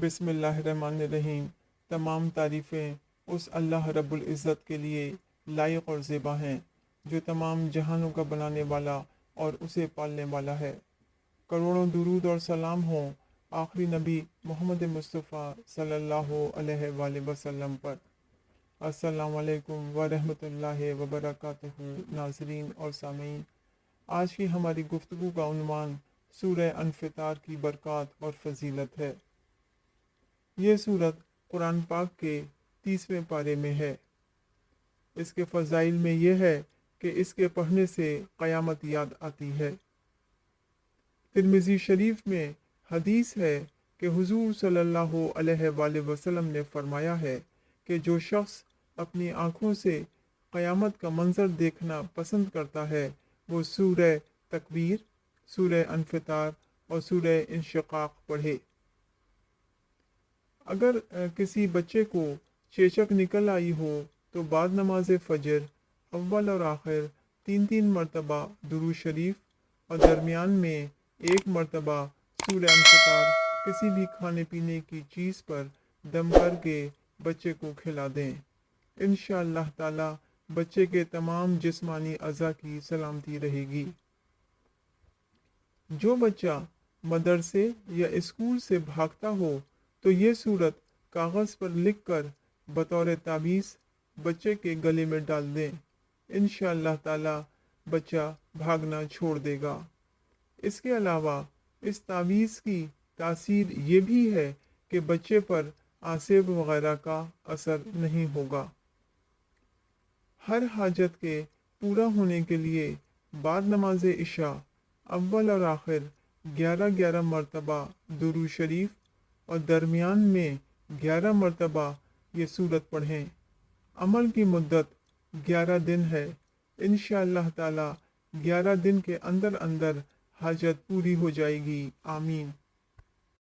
بسم اللہ الرحمن الرحیم۔ تمام تعریفیں اس اللہ رب العزت کے لیے لائق اور زیبا ہیں جو تمام جہانوں کا بنانے والا اور اسے پالنے والا ہے۔ کروڑوں درود اور سلام ہوں آخری نبی محمد مصطفیٰ صلی اللہ علیہ وآلہ وسلم پر۔ السلام علیکم ورحمۃ اللہ وبرکاتہ ناظرین اور سامعین، آج کی ہماری گفتگو کا عنوان سورہ انفطار کی برکات اور فضیلت ہے۔ یہ سورت قرآن پاک کے 30ویں پارے میں ہے۔ اس کے فضائل میں یہ ہے کہ اس کے پڑھنے سے قیامت یاد آتی ہے۔ ترمذی شریف میں حدیث ہے کہ حضور صلی اللہ علیہ وآلہ وسلم نے فرمایا ہے کہ جو شخص اپنی آنکھوں سے قیامت کا منظر دیکھنا پسند کرتا ہے وہ سورہ تکویر، سورہ انفطار اور سورہ انشقاق پڑھے۔ اگر کسی بچے کو چیچک نکل آئی ہو تو بعد نماز فجر اول اور آخر 3 مرتبہ درود شریف اور درمیان میں 1 مرتبہ سورہ انفطار کسی بھی کھانے پینے کی چیز پر دم کر کے بچے کو کھلا دیں۔ انشاءاللہ تعالی بچے کے تمام جسمانی اعضاء کی سلامتی رہے گی۔ جو بچہ مدرسے یا اسکول سے بھاگتا ہو تو یہ سورت کاغذ پر لکھ کر بطور تعویذ بچے کے گلے میں ڈال دیں۔ انشاءاللہ تعالی بچہ بھاگنا چھوڑ دے گا۔ اس کے علاوہ اس تعویذ کی تاثیر یہ بھی ہے کہ بچے پر آسیب وغیرہ کا اثر نہیں ہوگا۔ ہر حاجت کے پورا ہونے کے لیے بعد نماز عشاء اول اور آخر 11 مرتبہ درود شریف اور درمیان میں 11 مرتبہ یہ سورت پڑھیں۔ عمل کی مدت 11 دن ہے۔ انشاءاللہ تعالی 11 دن کے اندر حاجت پوری ہو جائے گی۔ آمین۔